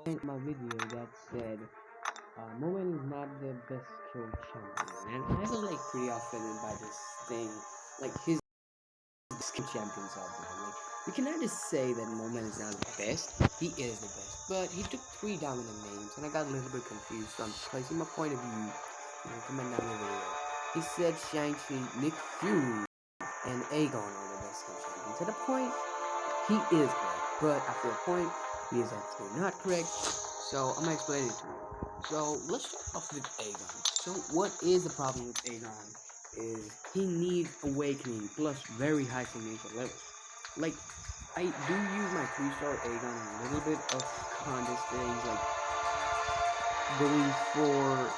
in my video that said Moment is not the best skill champion, and I was like pretty offended by this thing. Like his skill champions out there. Like you cannot just say that Moment is not the best. He is the best, but he took three dominant names, and I got a little bit confused. So I'm placing my point of view. Comment down the video. He said Shang-Chi, Nick Fury, and Aegon are the best skill champions. At a point, he is correct, but after a point, he is actually not correct. So I'm gonna explain it to you. So let's start off with Aegon. So what is the problem with Aegon? Is he needs awakening plus very high signature levels. Like I do use my 3-star Aegon a little bit of contest things, like going for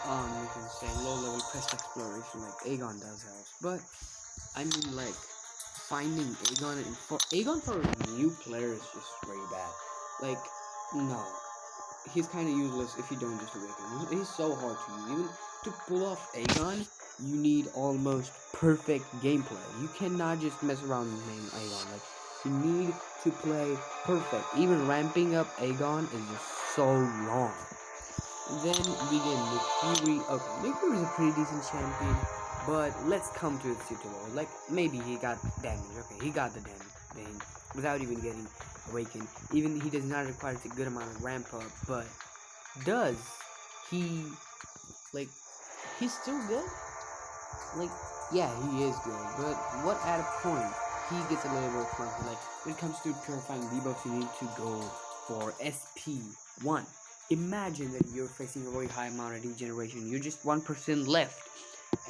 you can say low level quest exploration like Aegon does help. But I mean like finding Aegon and for Aegon for a new player is just very bad. Like no, he's kind of useless if you don't just awaken him. He's so hard to use. Even to pull off Aegon, you need almost perfect gameplay. You cannot just mess around with main Aegon. Like you need to play perfect. Even ramping up Aegon is just so long. Then we get Nick Fury. Okay, Nick Fury is a pretty decent champion, but let's come to its tutorial. Like maybe he got damage. Okay, he got the damage without even getting awakened. Even he does not require a good amount of ramp up, but does he like he's still good? Like yeah, he is good, but what at a point he gets a little bit clunky. Like when it comes to purifying debuffs, you need to go for SP1. Imagine that you're facing a very high amount of degeneration. You're just 1% left,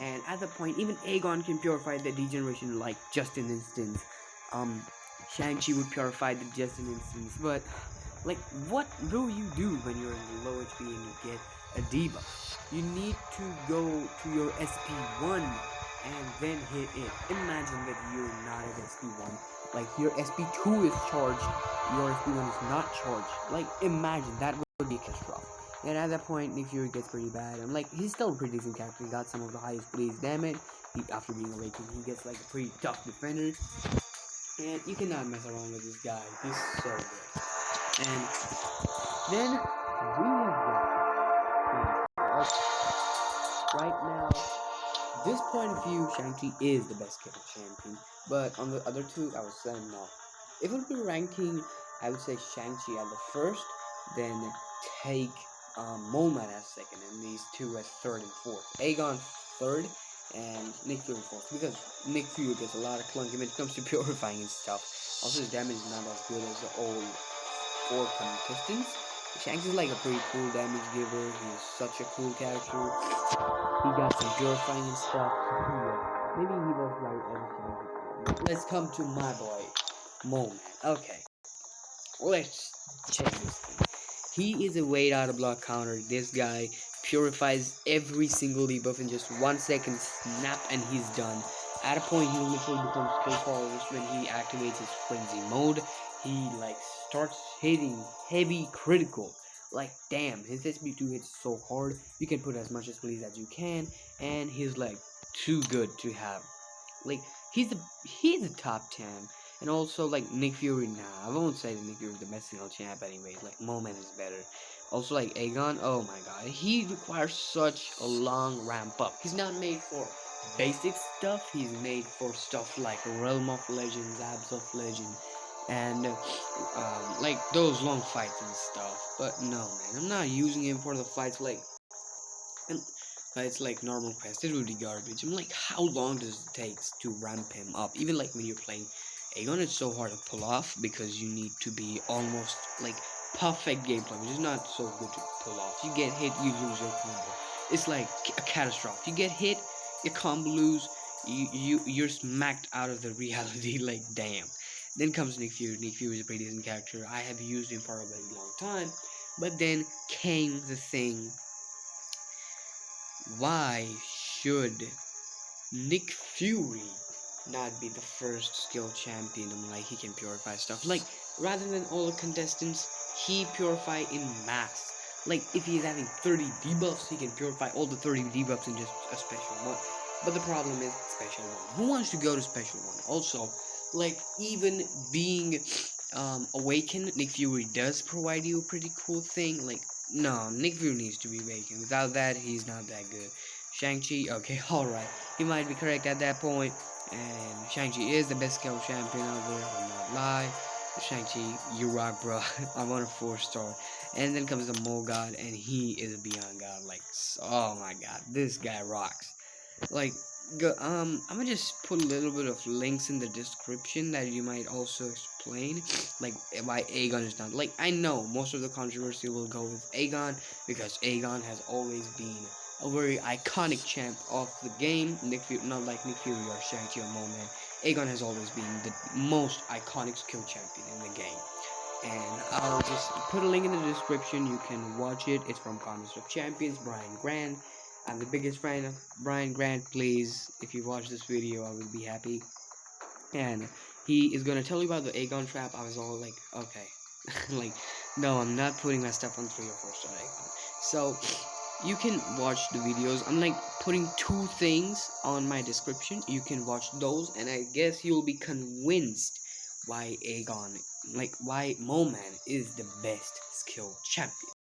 and at the point, even Aegon can purify the degeneration like just an instant. Shang-Chi would purify the just an instant, but like, what will you do when you're in low HP and you get a debuff? You need to go to your SP1 and then hit it. Imagine that you're not at SP1. Like, your SP2 is charged, your SP1 is not charged. Like, imagine, that would be catastrophic. And at that point, Nick Fury gets pretty bad. I'm like, he's still a pretty decent character. He got some of the highest blaze damage. After being awakened, he gets like a pretty tough defender. And you cannot mess around with this guy. He's so good. And then we have got right now. This point of view, Shang-Chi is the best killer champion. But on the other two, I would say no. If it would be ranking, I would say Shang-Chi at the first, then take Moman as second, and these two as third and fourth. Aegon third, and Nick Fury fourth, because Nick Fury gets a lot of clunky when it comes to purifying and stuff. Also, his damage is not as good as the old 4 contestants. Shanks is like a pretty cool damage giver. He's such a cool character. He got some purifying and stuff. Yeah, maybe he was right as Let's come to my boy, Moment. Okay, let's check this thing. He is a weight out of block counter. This guy purifies every single debuff in just 1 second, snap, and he's done. At a point, he literally becomes so powerless when he activates his frenzy mode. He like starts hitting heavy critical. Like damn, his SB2 hits so hard. You can put as much as please as you can, and he's like too good to have. Like he's a top 10. And also like Nick Fury, nah, I won't say that Nick Fury is the best single champ anyways. Like Moment is better. Also like Aegon, oh my god, he requires such a long ramp up. He's not made for basic stuff. He's made for stuff like Realm of Legends, Abs of Legend, and like those long fights and stuff. But no, man, I'm not using him for the fights like and fights like normal quest. It would be garbage. I'm like, how long does it take to ramp him up? Even like when you're playing Aegon, it's so hard to pull off because you need to be almost like perfect gameplay, which is not so good to pull off. You get hit, you lose your combo. It's like a catastrophe. You get hit, your combo lose, you're smacked out of the reality. Like damn. Then comes Nick Fury. Nick Fury is a pretty decent character. I have used him for a very long time. But then came the thing. Why should Nick Fury not be the first skill champion? I'm like, he can purify stuff. Like, rather than all the contestants, he purify in mass. Like, if he's having 30 debuffs, he can purify all the 30 debuffs in just a special one. But the problem is special one. Who wants to go to special one? Also, like, even being Awaken, Nick Fury does provide you a pretty cool thing. Like, no, Nick Fury needs to be awakened. Without that, he's not that good. Shang-Chi, okay, alright. He might be correct at that point. And Shang-Chi is the best skill champion out there, I'll not lie. Shang-Chi, you rock, bro. I'm on a 4-star. And then comes the Mogod, and he is a beyond god. Like, oh my god, this guy rocks. Like, I'm gonna just put a little bit of links in the description that you might also explain, like why Aegon is not. Like, I know most of the controversy will go with Aegon because Aegon has always been a very iconic champ of the game. Not like Nick Fury or Shang-Chi or Moment. Aegon has always been the most iconic skill champion in the game. And I'll just put a link in the description. You can watch it. It's from Comics of Champions, Brian Grant. I'm the biggest fan of Brian Grant. Please, if you watch this video, I will be happy. And he is gonna tell you about the Aegon trap. I was all like, okay, like, no, I'm not putting my stuff on 3 or 4-star Aegon. So you can watch the videos. I'm like putting 2 things on my description. You can watch those, and I guess you'll be convinced why Aegon, like why Moman is the best skill champion.